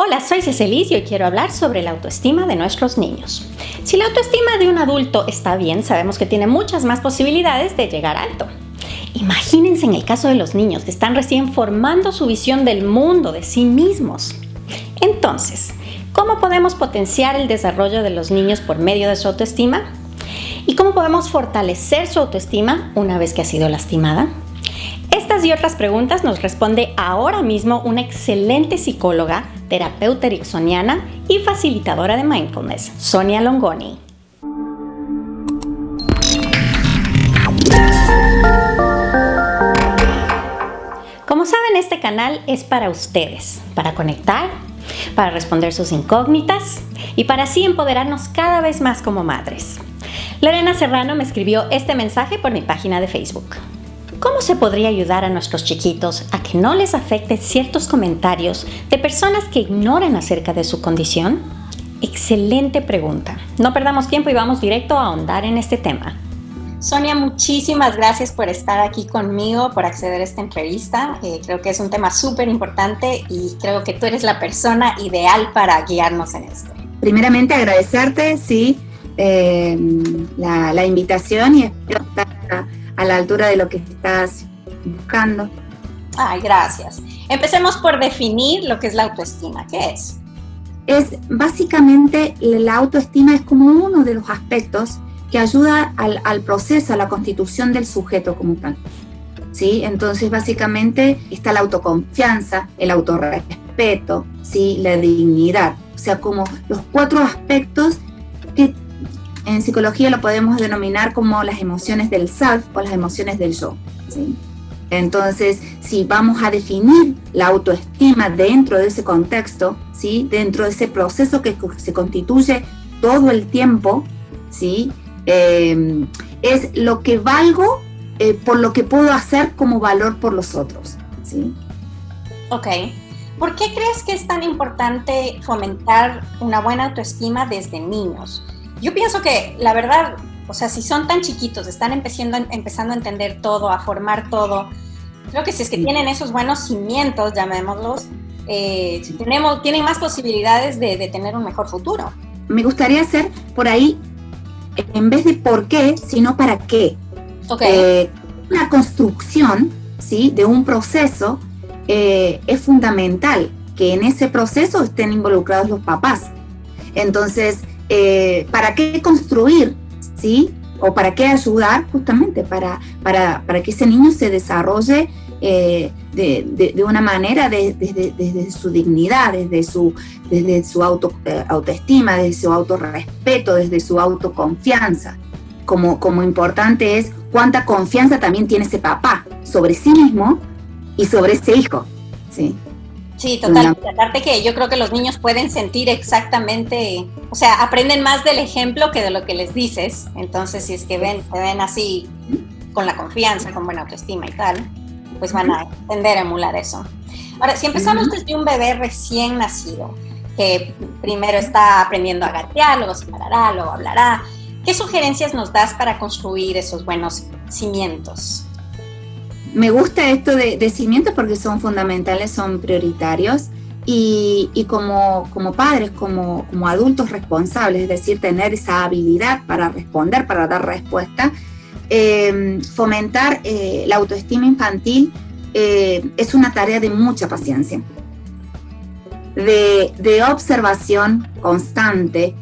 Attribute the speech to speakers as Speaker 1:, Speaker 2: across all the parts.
Speaker 1: Hola, soy Cecelis y hoy quiero hablar sobre la autoestima de nuestros niños. Si la autoestima de un adulto está bien, sabemos que tiene muchas más posibilidades de llegar alto. Imagínense en el caso de los niños que están recién formando su visión del mundo, de sí mismos. Entonces, ¿cómo podemos potenciar el desarrollo de los niños por medio de su autoestima? ¿Y cómo podemos fortalecer su autoestima una vez que ha sido lastimada? Estas y otras preguntas nos responde ahora mismo una excelente psicóloga, terapeuta ericksoniana y facilitadora de mindfulness, Sonia Longoni. Como saben, este canal es para ustedes, para conectar, para responder sus incógnitas y para así empoderarnos cada vez más como madres. Lorena Serrano me escribió este mensaje por mi página de Facebook. ¿Cómo se podría ayudar a nuestros chiquitos a que no les afecte ciertos comentarios de personas que ignoran acerca de su condición? Excelente pregunta. No perdamos tiempo y vamos directo a ahondar en este tema. Sonia, muchísimas gracias por estar aquí conmigo, por acceder a esta entrevista. Creo que es un tema súper importante y creo que tú eres la persona ideal para guiarnos en esto.
Speaker 2: Primeramente agradecerte, la invitación y espero estar a la altura de lo que estás buscando.
Speaker 1: Ay, gracias. Empecemos por definir lo que es la autoestima. ¿Qué es?
Speaker 2: Es básicamente, la autoestima es como uno de los aspectos que ayuda al proceso, a la constitución del sujeto como tal. ¿Sí? Entonces, básicamente está la autoconfianza, el autorrespeto, ¿sí? La dignidad. O sea, como los 4 aspectos que en psicología lo podemos denominar como las emociones del self o las emociones del yo, ¿sí? Entonces, si vamos a definir la autoestima dentro de ese contexto, ¿sí? Dentro de ese proceso que se constituye todo el tiempo, ¿sí? Es lo que valgo por lo que puedo hacer como valor por los otros, ¿sí?
Speaker 1: Ok. ¿Por qué crees que es tan importante fomentar una buena autoestima desde niños? Yo pienso que, la verdad, o sea, si son tan chiquitos, están empezando a entender todo, a formar todo, creo que si es que tienen esos buenos cimientos, llamémoslos, tienen más posibilidades de tener un mejor futuro.
Speaker 2: Me gustaría hacer por ahí, en vez de por qué, sino para qué.
Speaker 1: Okay.
Speaker 2: Una construcción, ¿sí? De un proceso es fundamental que en ese proceso estén involucrados los papás. Entonces, ¿para qué construir? ¿Sí? ¿O para qué ayudar? Justamente para que ese niño se desarrolle de una manera desde su dignidad, desde su autoestima, desde su autorrespeto, desde su autoconfianza. Como importante es cuánta confianza también tiene ese papá sobre sí mismo y sobre ese hijo, ¿sí?
Speaker 1: Sí, totalmente. Aparte que yo creo que los niños pueden sentir exactamente, o sea, aprenden más del ejemplo que de lo que les dices. Entonces, si es que te ven así, con la confianza, con buena autoestima y tal, pues van a tender a emular eso. Ahora, si empezamos desde un bebé recién nacido, que primero está aprendiendo a gatear, luego se parará, luego hablará, ¿qué sugerencias nos das para construir esos buenos cimientos?
Speaker 2: Me gusta esto de cimientos porque son fundamentales, son prioritarios y como padres, como adultos responsables, es decir, tener esa habilidad para responder, para dar respuesta, fomentar la autoestima infantil es una tarea de mucha paciencia, de observación constante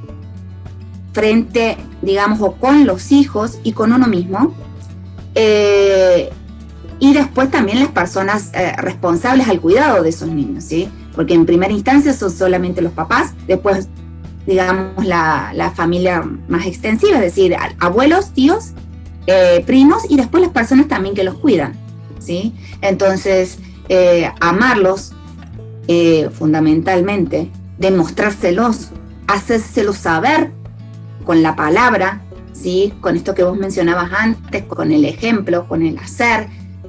Speaker 2: frente, digamos, o con los hijos y con uno mismo, y después también las personas responsables al cuidado de esos niños, ¿sí? Porque en primera instancia son solamente los papás, después, digamos, la familia más extensiva, es decir, abuelos, tíos, primos, y después las personas también que los cuidan, ¿sí? Entonces, amarlos fundamentalmente, demostrárselos, hacérselos saber con la palabra, ¿sí? Con esto que vos mencionabas antes, con el ejemplo, con el hacer,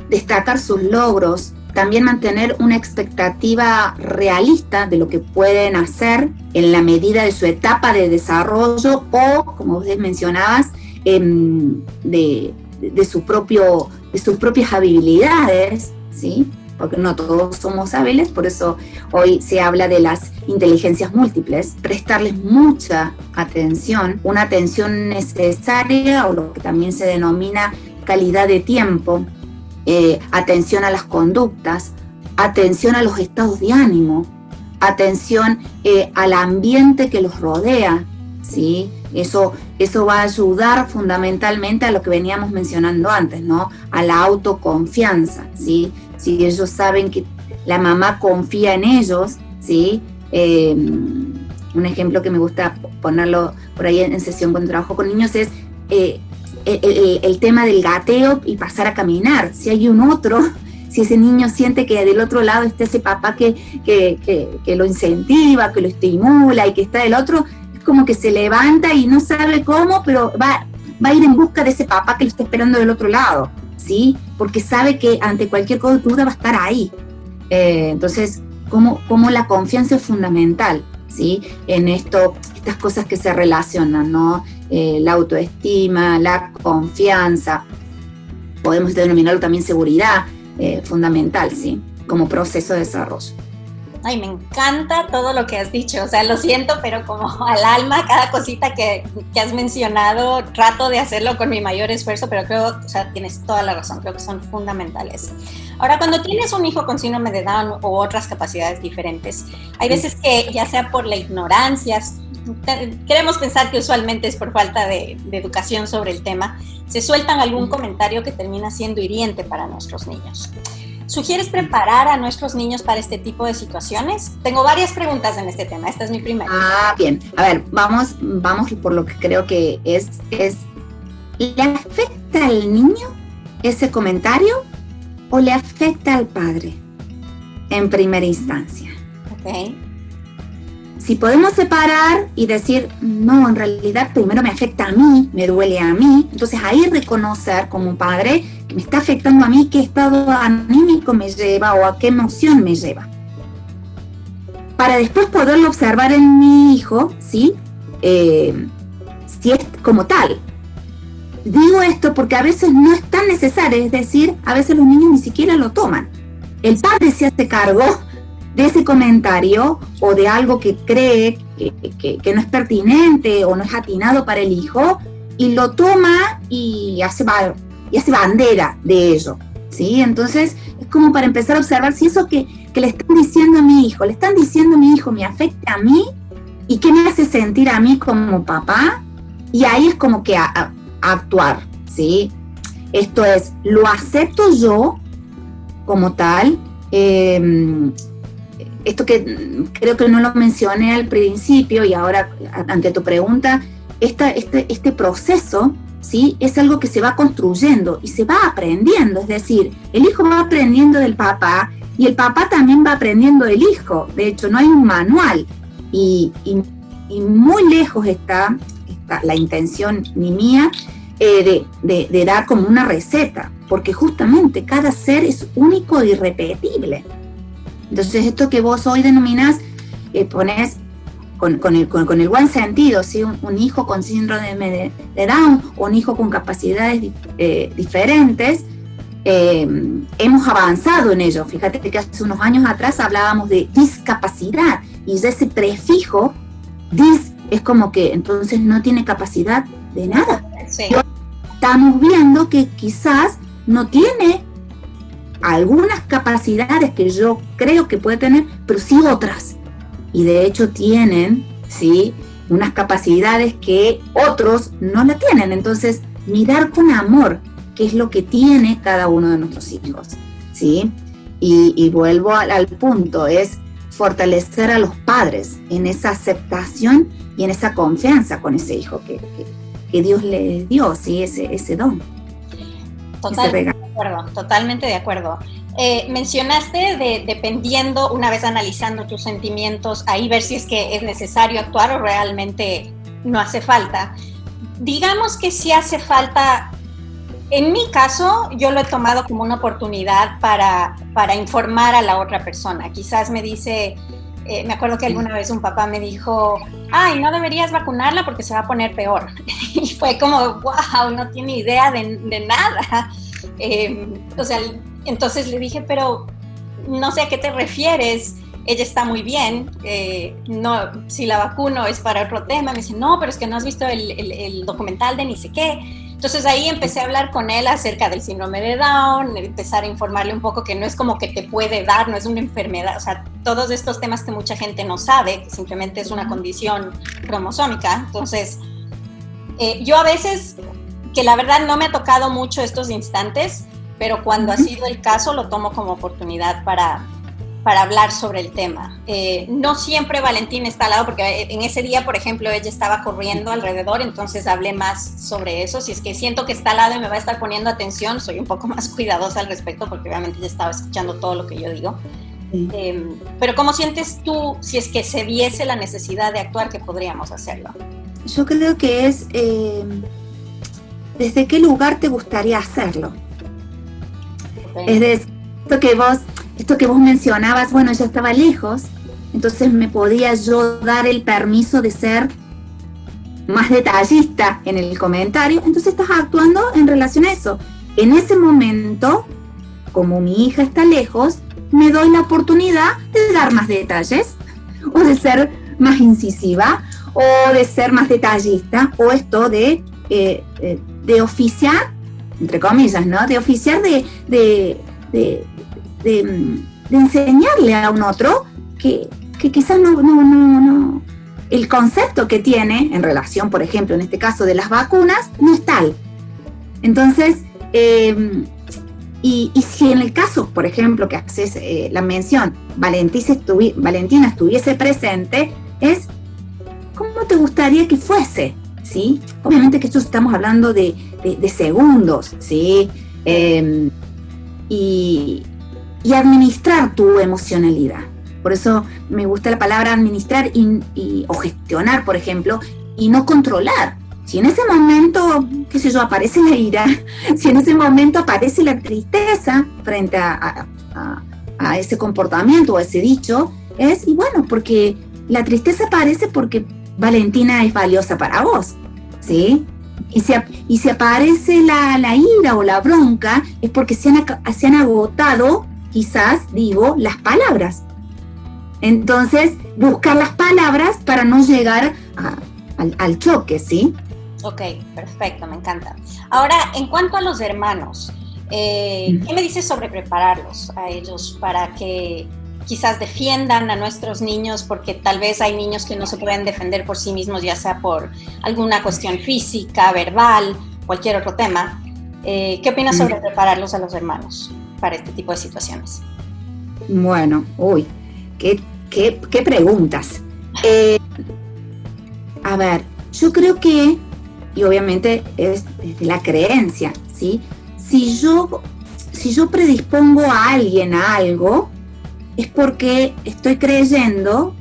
Speaker 2: destacar sus logros, también mantener una expectativa realista de lo que pueden hacer en la medida de su etapa de desarrollo o, como vos mencionabas, de sus propias habilidades, ¿sí? porque no todos somos hábiles, por eso hoy se habla de las inteligencias múltiples, prestarles mucha atención, una atención necesaria o lo que también se denomina calidad de tiempo, atención a las conductas, atención a los estados de ánimo, atención al ambiente que los rodea, ¿sí? Eso va a ayudar fundamentalmente a lo que veníamos mencionando antes, ¿no? A la autoconfianza, ¿sí? Si ellos saben que la mamá confía en ellos, ¿sí? Un ejemplo que me gusta ponerlo por ahí en sesión cuando trabajo con niños es el tema del gateo y pasar a caminar. Si hay un otro, si ese niño siente que del otro lado está ese papá que lo incentiva, que lo estimula y que está del otro, es como que se levanta y no sabe cómo, pero va a ir en busca de ese papá que lo está esperando del otro lado, ¿sí? Porque sabe que ante cualquier duda va a estar ahí. Entonces, como la confianza es fundamental, ¿sí? En estas cosas que se relacionan, ¿no? La autoestima, la confianza, podemos denominarlo también seguridad, fundamental, ¿sí? Como proceso de desarrollo.
Speaker 1: Ay, me encanta todo lo que has dicho, o sea, lo siento, pero como al alma, cada cosita que has mencionado, trato de hacerlo con mi mayor esfuerzo, pero creo, o sea, tienes toda la razón, creo que son fundamentales. Ahora, cuando tienes un hijo con síndrome de Down o otras capacidades diferentes, hay veces que, ya sea por la ignorancia, queremos pensar que usualmente es por falta de educación sobre el tema, se sueltan algún comentario que termina siendo hiriente para nuestros niños. ¿Sugieres preparar a nuestros niños para este tipo de situaciones? Tengo varias preguntas en este tema, esta es mi primera.
Speaker 2: Bien, a ver, vamos por lo que creo que es ¿le afecta al niño ese comentario o le afecta al padre en primera instancia?
Speaker 1: Ok.
Speaker 2: Si podemos separar y decir, no, en realidad primero me afecta a mí, me duele a mí, entonces ahí reconocer como padre que me está afectando a mí, qué estado anímico me lleva o a qué emoción me lleva. Para después poderlo observar en mi hijo, ¿sí? Si es como tal. Digo esto porque a veces no es tan necesario, es decir, a veces los niños ni siquiera lo toman. El padre se hace cargo de ese comentario o de algo que cree que no es pertinente o no es atinado para el hijo y lo toma y hace bandera de ello, ¿sí? Entonces es como para empezar a observar si eso que le están diciendo a mi hijo me afecta a mí y qué me hace sentir a mí como papá, y ahí es como que actuar, ¿sí? Esto es, lo acepto yo como tal. Esto que creo que no lo mencioné al principio y ahora ante tu pregunta, este proceso, ¿sí? Es algo que se va construyendo y se va aprendiendo, es decir, el hijo va aprendiendo del papá y el papá también va aprendiendo del hijo. De hecho, no hay un manual y muy lejos está la intención ni mía de dar como una receta, porque justamente cada ser es único e irrepetible. Entonces, esto que vos hoy denominás, ponés con el buen sentido, ¿sí? Un hijo con síndrome de Down o un hijo con capacidades diferentes, hemos avanzado en ello. Fíjate que hace unos años atrás hablábamos de discapacidad y ya ese prefijo, dis, es como que entonces no tiene capacidad de nada. Sí. Y estamos viendo que quizás no tiene algunas capacidades que yo creo que puede tener, pero sí otras. Y de hecho tienen, ¿sí? Unas capacidades que otros no la tienen. Entonces, mirar con amor qué es lo que tiene cada uno de nuestros hijos, ¿sí? Y vuelvo al punto, es fortalecer a los padres en esa aceptación y en esa confianza con ese hijo que Dios le dio, ¿sí? Ese don.
Speaker 1: Totalmente de acuerdo. Mencionaste dependiendo, una vez analizando tus sentimientos, ahí ver si es que es necesario actuar o realmente no hace falta. Digamos que sí hace falta. En mi caso, yo lo he tomado como una oportunidad para informar a la otra persona. Quizás me dice, me acuerdo que alguna vez un papá me dijo, ay, no deberías vacunarla porque se va a poner peor. Y fue como, wow, no tiene idea de nada. O sea, entonces le dije, pero no sé a qué te refieres, ella está muy bien, no, si la vacuno es para otro tema. Me dice, no, pero es que no has visto el documental de ni sé qué. Entonces ahí empecé a hablar con él acerca del síndrome de Down, empezar a informarle un poco que no es como que te puede dar, no es una enfermedad, o sea, todos estos temas que mucha gente no sabe, que simplemente es una condición cromosómica. Entonces, yo a veces, que la verdad no me ha tocado mucho estos instantes, pero cuando ha sido el caso lo tomo como oportunidad para hablar sobre el tema. No siempre Valentina está al lado, porque en ese día, por ejemplo, ella estaba corriendo alrededor, entonces hablé más sobre eso. Si es que siento que está al lado y me va a estar poniendo atención, soy un poco más cuidadosa al respecto, porque obviamente ella estaba escuchando todo lo que yo digo. Sí. Pero ¿cómo sientes tú, si es que se viese la necesidad de actuar, que podríamos hacerlo?
Speaker 2: Yo creo que es ¿desde qué lugar te gustaría hacerlo? Okay. Es decir, esto que vos mencionabas, bueno, ella estaba lejos, entonces me podía yo dar el permiso de ser más detallista en el comentario. Entonces estás actuando en relación a eso. En ese momento, como mi hija está lejos, me doy la oportunidad de dar más detalles, o de ser más incisiva, o de ser más detallista, o esto de oficiar, entre comillas, ¿no? De oficiar de enseñarle a un otro que quizás no el concepto que tiene en relación, por ejemplo, en este caso de las vacunas, no es tal. Entonces, y si en el caso, por ejemplo, que haces la mención, Valentina estuviese presente, es ¿cómo te gustaría que fuese? ¿Sí? Obviamente que esto estamos hablando de segundos, ¿sí? Y administrar tu emocionalidad. Por eso me gusta la palabra administrar o gestionar, por ejemplo, y no controlar. Si en ese momento, qué sé yo, aparece la ira, si en ese momento aparece la tristeza frente a ese comportamiento o a ese dicho, y bueno, porque la tristeza aparece porque Valentina es valiosa para vos, ¿sí? Y si aparece la ira o la bronca, es porque se han agotado, quizás, las palabras. Entonces, buscar las palabras para no llegar al choque, ¿sí?
Speaker 1: Ok, perfecto, me encanta. Ahora, en cuanto a los hermanos, ¿qué me dices sobre prepararlos a ellos para que quizás defiendan a nuestros niños? Porque tal vez hay niños que no se pueden defender por sí mismos, ya sea por alguna cuestión física, verbal, cualquier otro tema. ¿Qué opinas sobre prepararlos a los hermanos para este tipo de situaciones?
Speaker 2: Bueno, qué preguntas. A ver, yo creo que, y obviamente es desde la creencia, ¿sí? Si yo predispongo a alguien a algo, es porque estoy creyendo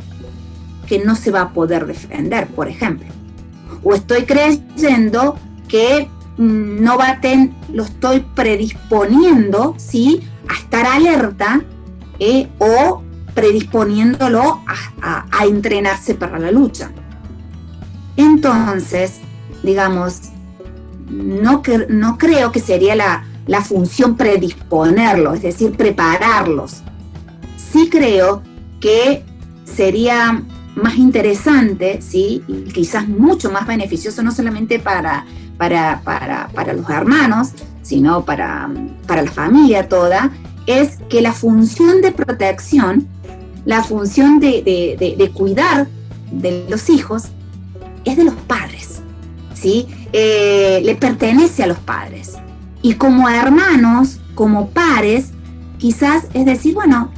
Speaker 2: que no se va a poder defender, por ejemplo. O estoy creyendo que lo estoy predisponiendo, ¿sí?, a estar alerta, o predisponiéndolo a entrenarse para la lucha. Entonces, digamos, no creo que sería la función predisponerlos, es decir, prepararlos. Sí creo que sería más interesante, ¿sí?, y quizás mucho más beneficioso, no solamente para los hermanos, sino para la familia toda, es que la función de protección, la función de cuidar de los hijos, es de los padres, ¿sí? Le pertenece a los padres. Y como hermanos, como pares, quizás es decir, bueno,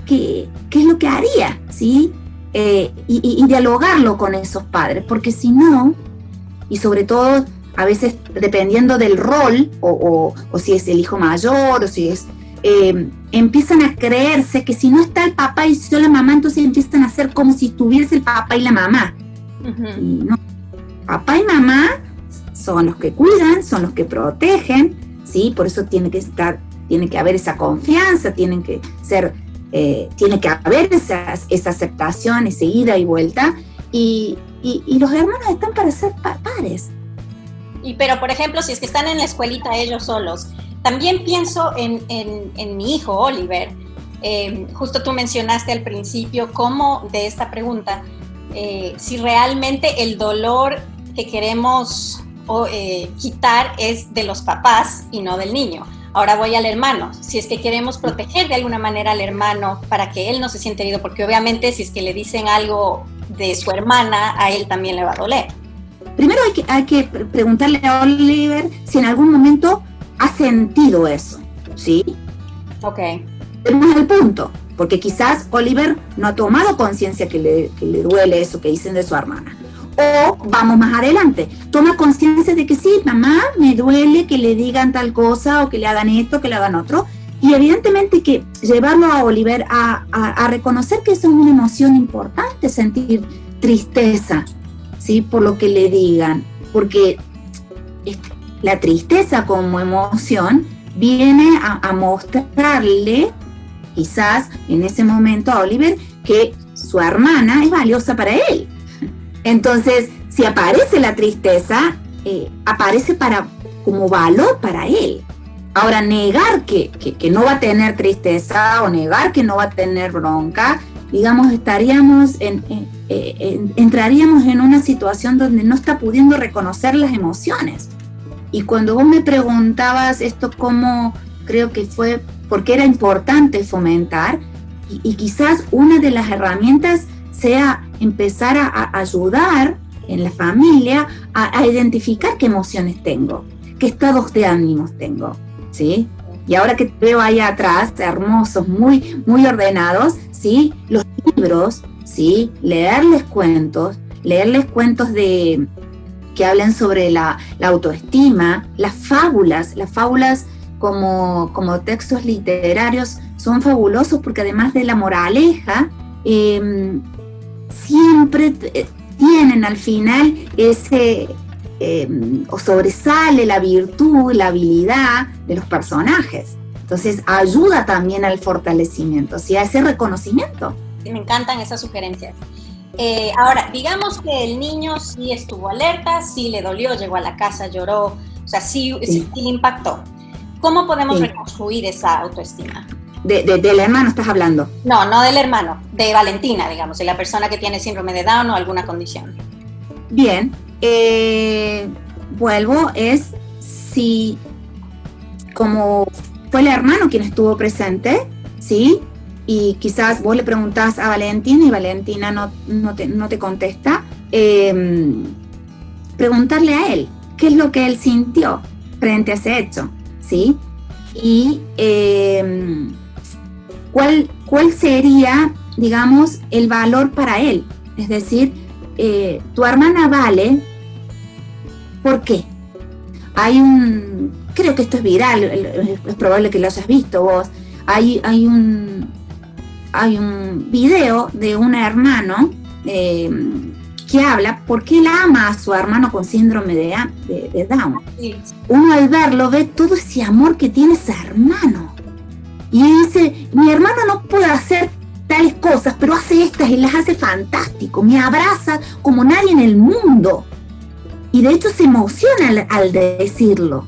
Speaker 2: ¿qué es lo que haría? ¿Sí? Y dialogarlo con esos padres, porque si no, y sobre todo a veces dependiendo del rol, o si es el hijo mayor, o si es... empiezan a creerse que si no está el papá y solo la mamá, entonces empiezan a hacer como si estuviese el papá y la mamá. Uh-huh. Y no, papá y mamá son los que cuidan, son los que protegen, ¿sí? Por eso tiene que haber esa confianza, tiene que haber esa aceptación, esa ida y vuelta, y los hermanos están para ser pares.
Speaker 1: Pero, por ejemplo, si es que están en la escuelita ellos solos, también pienso en mi hijo Oliver, Justo tú mencionaste al principio cómo de esta pregunta, si realmente el dolor que queremos quitar es de los papás y no del niño. Ahora voy al hermano, si es que queremos proteger de alguna manera al hermano para que él no se sienta herido, porque obviamente si es que le dicen algo de su hermana, a él también le va a doler.
Speaker 2: Primero hay que preguntarle a Oliver si en algún momento ha sentido eso, ¿sí?
Speaker 1: Ok.
Speaker 2: Tenemos el punto, porque quizás Oliver no ha tomado conciencia que le duele eso que dicen de su hermana. O vamos más adelante, toma conciencia de que sí, mamá, me duele que le digan tal cosa o que le hagan esto, que le hagan otro. Y evidentemente que llevarlo a Oliver a reconocer que eso es una emoción importante, sentir tristeza, ¿sí? Por lo que le digan. Porque la tristeza como emoción viene a mostrarle, quizás en ese momento a Oliver, que su hermana es valiosa para él. Entonces, si aparece la tristeza, aparece como valor para él. Ahora, negar que no va a tener tristeza o negar que no va a tener bronca, digamos, entraríamos en una situación donde no está pudiendo reconocer las emociones. Y cuando vos me preguntabas esto, cómo creo que fue, porque era importante fomentar, y quizás una de las herramientas sea empezar a ayudar en la familia a identificar qué emociones tengo, qué estados de ánimos tengo, ¿sí? Y ahora que te veo ahí atrás, hermosos, muy, muy ordenados, ¿sí? Los libros, ¿sí? Leerles cuentos que hablen sobre la autoestima, las fábulas como textos literarios son fabulosos porque además de la moraleja, siempre tienen al final o sobresale la virtud, la habilidad de los personajes. Entonces ayuda también al fortalecimiento, ¿sí? A ese reconocimiento.
Speaker 1: Sí, me encantan esas sugerencias. Ahora, digamos que el niño sí estuvo alerta, sí le dolió, llegó a la casa, lloró, o sea, sí le impactó. ¿Cómo podemos reconstruir esa autoestima?
Speaker 2: Del hermano estás hablando.
Speaker 1: No del hermano, de Valentina, digamos, de la persona que tiene síndrome de Down o alguna condición.
Speaker 2: Bien, vuelvo, es si como fue el hermano quien estuvo presente, ¿sí? Y quizás vos le preguntás a Valentina y Valentina no te contesta, preguntarle a él qué es lo que él sintió frente a ese hecho, ¿sí? Y ¿cuál sería, digamos, el valor para él? Es decir, tu hermana vale, ¿por qué? Creo que esto es viral, es probable que lo hayas visto vos, hay un video de un hermano que habla porque él ama a su hermano con síndrome de Down. Sí. Uno al verlo ve todo ese amor que tiene ese hermano. Y dice, mi hermano no puede hacer tales cosas, pero hace estas y las hace fantástico. Me abraza como nadie en el mundo. Y de hecho se emociona al decirlo,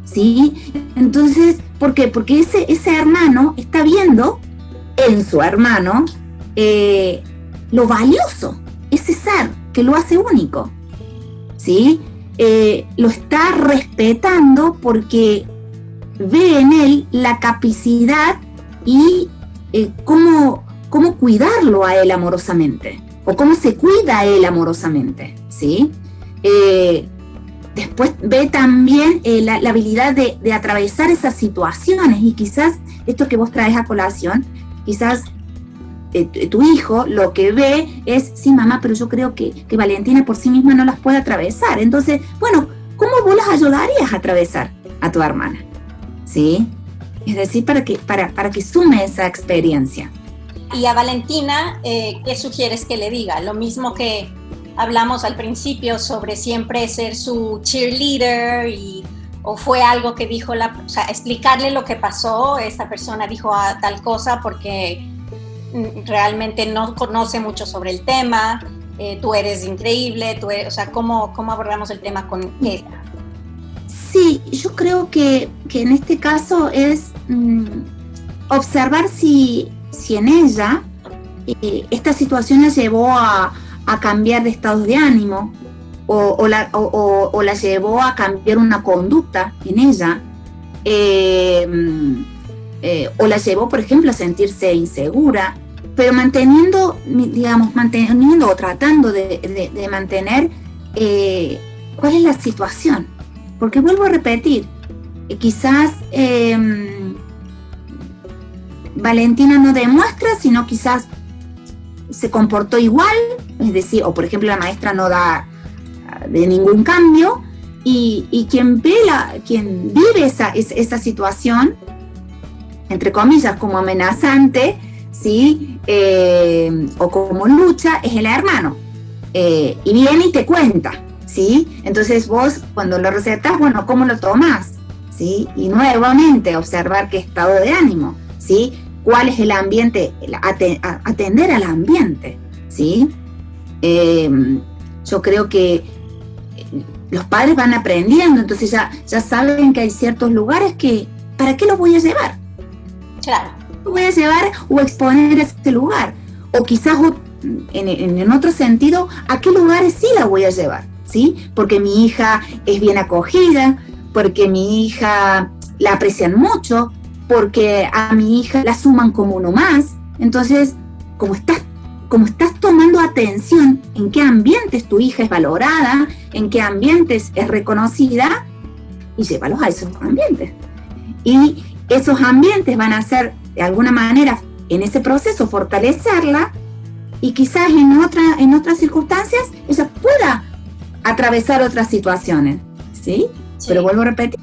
Speaker 2: ¿sí? Entonces, ¿por qué? Porque ese hermano está viendo en su hermano lo valioso, ese ser que lo hace único, ¿sí? Lo está respetando porque ve en él la capacidad y cómo cuidarlo a él amorosamente, o cómo se cuida a él amorosamente, ¿sí? Después ve también la habilidad de atravesar esas situaciones, y quizás esto que vos traes a colación, quizás tu hijo lo que ve es, sí, mamá, pero yo creo que Valentina por sí misma no las puede atravesar. Entonces, bueno, ¿cómo vos las ayudarías a atravesar a tu hermana? ¿Sí? Es decir, para que sume esa experiencia.
Speaker 1: Y a Valentina, ¿qué sugieres que le diga? Lo mismo que hablamos al principio sobre siempre ser su cheerleader, o fue algo que dijo, o sea, explicarle lo que pasó, esta persona dijo tal cosa porque realmente no conoce mucho sobre el tema, tú eres increíble, o sea, ¿cómo abordamos el tema con ella?
Speaker 2: Sí, yo creo que en este caso es observar si si en ella esta situación la llevó a cambiar de estado de ánimo o la llevó a cambiar una conducta en ella, o la llevó, por ejemplo, a sentirse insegura, pero manteniendo o tratando de mantener cuál es la situación. Porque vuelvo a repetir, quizás Valentina no demuestra, sino quizás se comportó igual, es decir, o por ejemplo la maestra no da de ningún cambio, y quien vive esa situación, entre comillas, como amenazante, ¿sí? O como lucha, es el hermano, y viene y te cuenta, ¿sí? Entonces vos, cuando lo recetas, bueno, ¿cómo lo tomás? ¿Sí? Y nuevamente observar qué estado de ánimo, ¿sí? ¿Cuál es el ambiente? Atender al ambiente, ¿sí? Yo creo que los padres van aprendiendo, entonces ya saben que hay ciertos lugares que, ¿para qué los voy a llevar?
Speaker 1: Claro.
Speaker 2: Lo voy a llevar o exponer a este lugar, o quizás en otro sentido, ¿a qué lugares sí la voy a llevar? ¿Sí? Porque mi hija es bien acogida, porque mi hija la aprecian mucho, porque a mi hija la suman como uno más. Entonces, como estás tomando atención en qué ambientes tu hija es valorada, en qué ambientes es reconocida, y llévalos a esos ambientes. Y esos ambientes van a ser, de alguna manera, en ese proceso, fortalecerla, y quizás en otras circunstancias ella pueda atravesar otras situaciones, ¿sí? Sí. Pero vuelvo a repetir,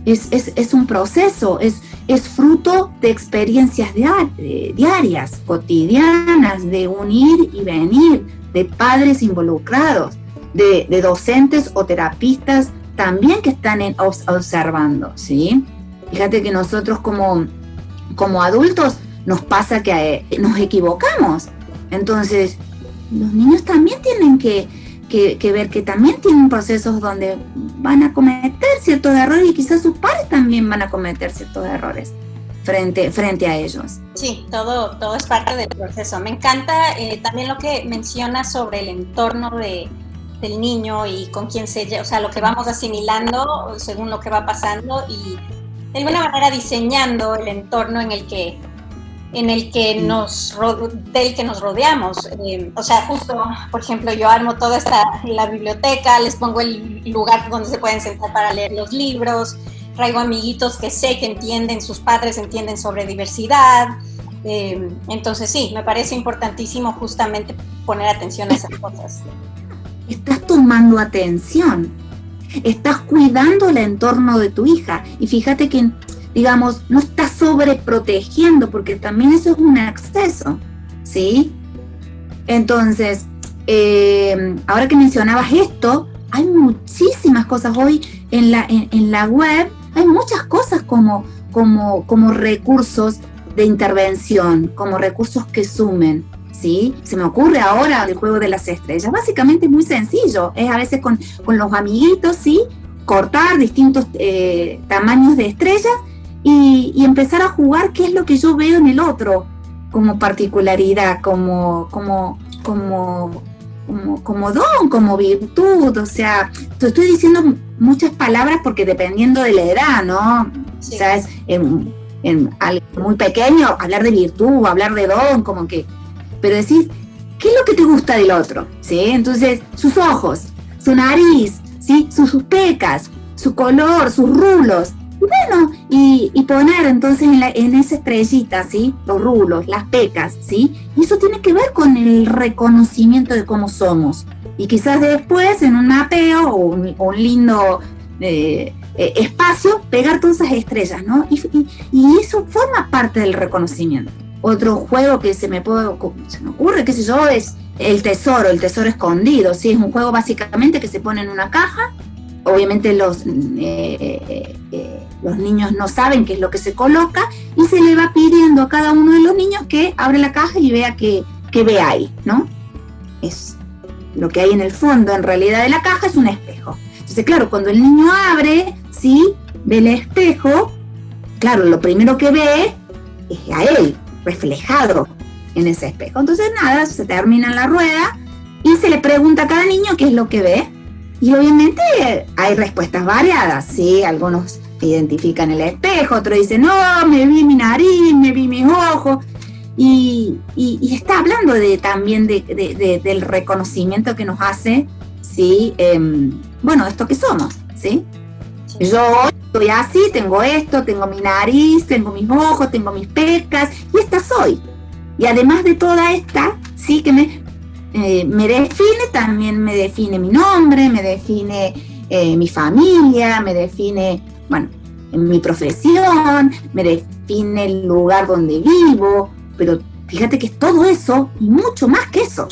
Speaker 2: es un proceso, es fruto de experiencias diarias, cotidianas, de un ir y venir, de padres involucrados, de docentes o terapistas también que están observando, ¿sí? Fíjate que nosotros como adultos nos pasa que nos equivocamos. Entonces, los niños también tienen que ver que también tienen procesos donde van a cometer ciertos errores, y quizás sus padres también van a cometer ciertos errores frente a ellos.
Speaker 1: Sí, todo es parte del proceso. Me encanta también lo que mencionas sobre el entorno del niño y con quién o sea, lo que vamos asimilando según lo que va pasando, y de alguna manera diseñando el entorno en el que nos rodeamos. O sea, justo, por ejemplo, yo armo toda la biblioteca, les pongo el lugar donde se pueden sentar para leer los libros, traigo amiguitos que sé que entienden, sus padres entienden sobre diversidad. Entonces sí, me parece importantísimo justamente poner atención a esas cosas.
Speaker 2: Estás tomando atención, estás cuidando el entorno de tu hija, y fíjate que, digamos, no estás sobreprotegiendo, porque también eso es un exceso, ¿sí? Entonces, ahora que mencionabas esto, hay muchísimas cosas hoy en la web, hay muchas cosas como recursos de intervención, como recursos que sumen, ¿sí? Se me ocurre ahora el juego de las estrellas. Básicamente es muy sencillo, es a veces con los amiguitos, ¿sí? Cortar distintos tamaños de estrellas y empezar a jugar qué es lo que yo veo en el otro como particularidad, como don, como virtud. O sea, te estoy diciendo muchas palabras porque dependiendo de la edad, ¿no? Sí. O sea, es en algo muy pequeño hablar de virtud, hablar de don, como que, pero decir, ¿qué es lo que te gusta del otro? ¿Sí? Entonces, sus ojos, su nariz, ¿sí? Sus pecas, su color, sus rulos. Y bueno, y poner entonces en esa estrellita, ¿sí? Los rulos, las pecas, ¿sí? Y eso tiene que ver con el reconocimiento de cómo somos. Y quizás después, en un mapeo o un lindo espacio, pegar todas esas estrellas, ¿no? Y eso forma parte del reconocimiento. Otro juego que se me ocurre, qué sé yo, es el tesoro escondido, ¿sí? Es un juego básicamente que se pone en una caja. Obviamente los niños no saben qué es lo que se coloca, y se le va pidiendo a cada uno de los niños que abre la caja y vea qué ve ahí, ¿no? Es lo que hay en el fondo, en realidad, de la caja es un espejo. Entonces, claro, cuando el niño abre, ¿sí? Ve el espejo, claro, lo primero que ve es a él. reflejado en ese espejo. Entonces nada, se termina la rueda y se le pregunta a cada niño qué es lo que ve. Y obviamente hay respuestas variadas, ¿sí? Algunos identifican el espejo, otros dicen, no, me vi mi nariz, me vi mis ojos. Y está hablando también del reconocimiento que nos hace, ¿sí? Esto que somos, ¿sí? Sí. Yo soy así, tengo esto, tengo mi nariz, tengo mis ojos, tengo mis pecas, y esta soy. Y además de toda esta, sí, que me define, también me define mi nombre, me define mi familia, me define, mi profesión, me define el lugar donde vivo, pero fíjate que es todo eso y mucho más que eso.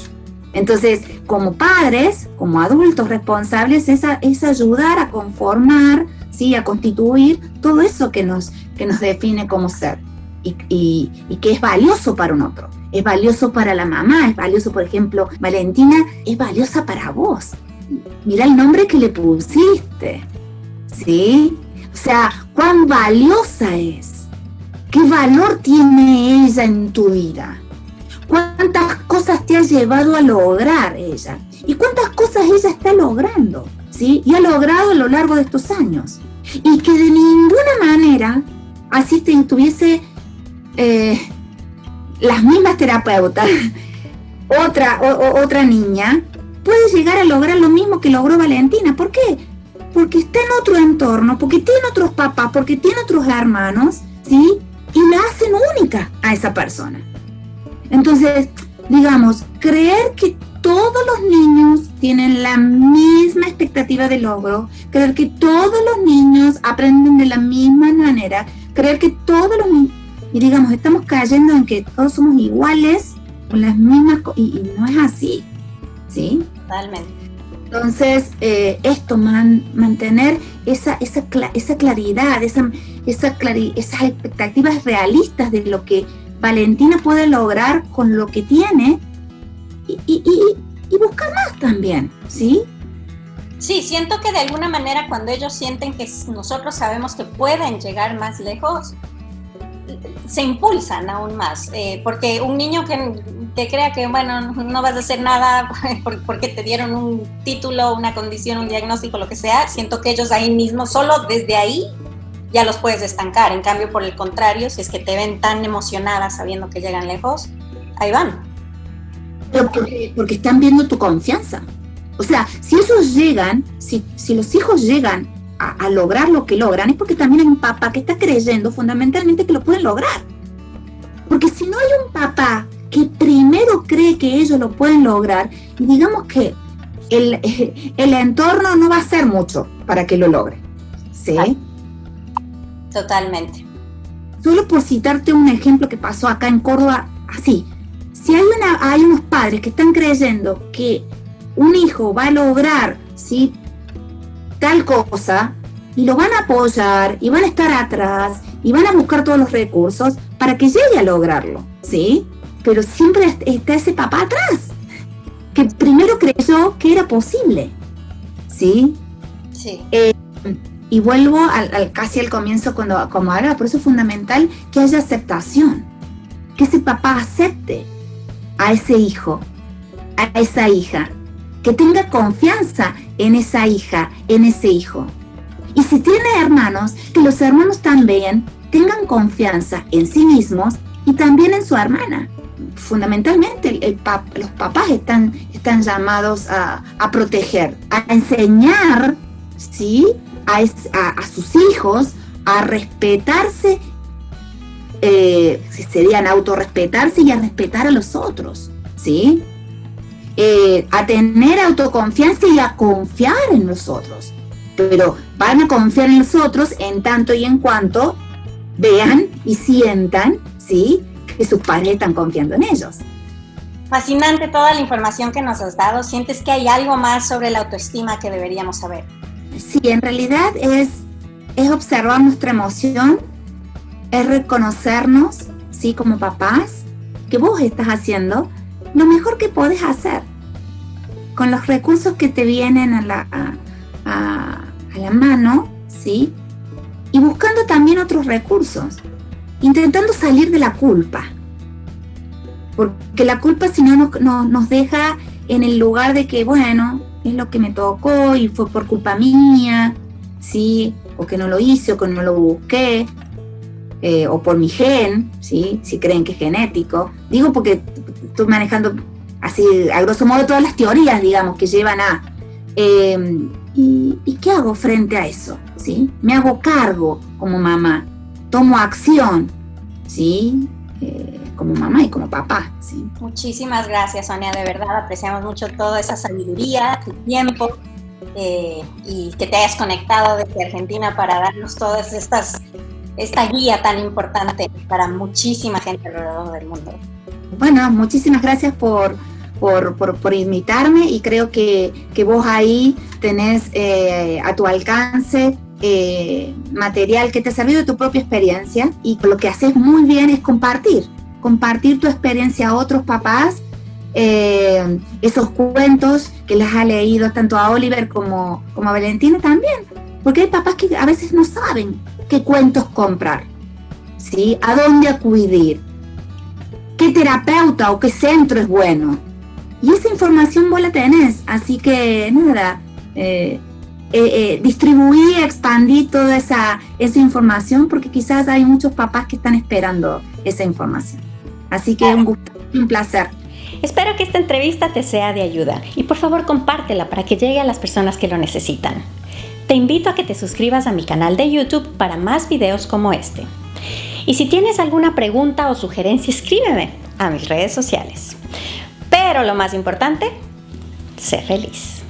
Speaker 2: Entonces, como padres, como adultos responsables, es ayudar a conformar, ¿sí? A constituir todo eso que nos define como ser y que es valioso para un otro. Es valioso para la mamá, es valioso, por ejemplo, Valentina es valiosa para vos. Mira el nombre que le pusiste, ¿sí? O sea, cuán valiosa es. ¿Qué valor tiene ella en tu vida? ¿Cuántas cosas te ha llevado a lograr ella? ¿Y cuántas cosas ella está logrando? ¿Sí? Y ha logrado a lo largo de estos años. Y que de ninguna manera, así tuviese las mismas terapeutas, otra niña, puede llegar a lograr lo mismo que logró Valentina. ¿Por qué? Porque está en otro entorno, porque tiene otros papás, porque tiene otros hermanos, ¿sí? Y la hacen única a esa persona. Entonces, digamos, creer que todos los niños tienen la misma expectativa de logro, creer que todos los niños aprenden de la misma manera, creer que todos los niños, y digamos, estamos cayendo en que todos somos iguales, con las mismas cosas, y no es así, ¿sí?
Speaker 1: Totalmente.
Speaker 2: Entonces, mantener esa claridad, esas expectativas realistas de lo que Valentina puede lograr con lo que tiene y buscar más también, ¿sí?
Speaker 1: Sí, siento que de alguna manera cuando ellos sienten que nosotros sabemos que pueden llegar más lejos, se impulsan aún más, porque un niño que crea que, no vas a hacer nada porque te dieron un título, una condición, un diagnóstico, lo que sea, siento que ellos ahí mismo, solo desde ahí, ya los puedes estancar. En cambio, por el contrario, si es que te ven tan emocionadas sabiendo que llegan lejos, ahí van.
Speaker 2: Pero porque están viendo tu confianza. O sea, si ellos llegan, si los hijos llegan a lograr lo que logran, es porque también hay un papá que está creyendo fundamentalmente que lo pueden lograr. Porque si no hay un papá que primero cree que ellos lo pueden lograr, digamos que el entorno no va a hacer mucho para que lo logre, ¿sí?
Speaker 1: Totalmente.
Speaker 2: Solo por citarte un ejemplo que pasó acá en Córdoba, así. Si hay unos padres que están creyendo que un hijo va a lograr, ¿sí?, tal cosa, y lo van a apoyar, y van a estar atrás, y van a buscar todos los recursos para que llegue a lograrlo, ¿sí? Pero siempre está ese papá atrás, que primero creyó que era posible, ¿sí?
Speaker 1: Sí.
Speaker 2: Y vuelvo casi al comienzo como hablaba, por eso es fundamental que haya aceptación, que ese papá acepte a ese hijo, a esa hija, que tenga confianza en esa hija, en ese hijo. Y si tiene hermanos, que los hermanos también tengan confianza en sí mismos y también en su hermana. Fundamentalmente los papás están llamados a proteger, a enseñar, ¿sí?, a sus hijos a respetarse, serían autorrespetarse y a respetar a los otros, ¿sí? A tener autoconfianza y a confiar en los otros. Pero van a confiar en los otros en tanto y en cuanto vean y sientan, ¿sí?, que sus padres están confiando en ellos.
Speaker 1: Fascinante toda la información que nos has dado. ¿Sientes que hay algo más sobre la autoestima que deberíamos saber?
Speaker 2: Sí, en realidad es observar nuestra emoción, es reconocernos, ¿sí?, como papás, que vos estás haciendo lo mejor que podés hacer con los recursos que te vienen a la mano, ¿sí?, y buscando también otros recursos, intentando salir de la culpa, porque la culpa si no nos deja en el lugar de que, bueno, es lo que me tocó y fue por culpa mía, ¿sí? O que no lo hice, o que no lo busqué, o por mi gen, ¿sí? Si creen que es genético. Digo porque estoy manejando así, a grosso modo, todas las teorías, digamos, que llevan a... ¿Y qué hago frente a eso? ¿Sí? Me hago cargo como mamá, tomo acción, ¿sí? Como mamá y como papá, ¿sí?
Speaker 1: Muchísimas gracias, Sonia, de verdad apreciamos mucho toda esa sabiduría, tu tiempo, y que te hayas conectado desde Argentina para darnos todas esta guía tan importante para muchísima gente alrededor del mundo.
Speaker 2: Bueno, muchísimas gracias por invitarme, y creo que vos ahí tenés a tu alcance material que te ha servido de tu propia experiencia, y lo que haces muy bien es compartir tu experiencia a otros papás, esos cuentos que les ha leído tanto a Oliver como a Valentina también, porque hay papás que a veces no saben qué cuentos comprar, ¿sí? A dónde acudir, qué terapeuta o qué centro es bueno. Y esa información vos la tenés, así que nada, distribuí, expandí toda esa información, porque quizás hay muchos papás que están esperando esa información. Así que un placer.
Speaker 1: Espero que esta entrevista te sea de ayuda, y por favor compártela para que llegue a las personas que lo necesitan. Te invito a que te suscribas a mi canal de YouTube para más videos como este. Y si tienes alguna pregunta o sugerencia, escríbeme a mis redes sociales. Pero lo más importante, sé feliz.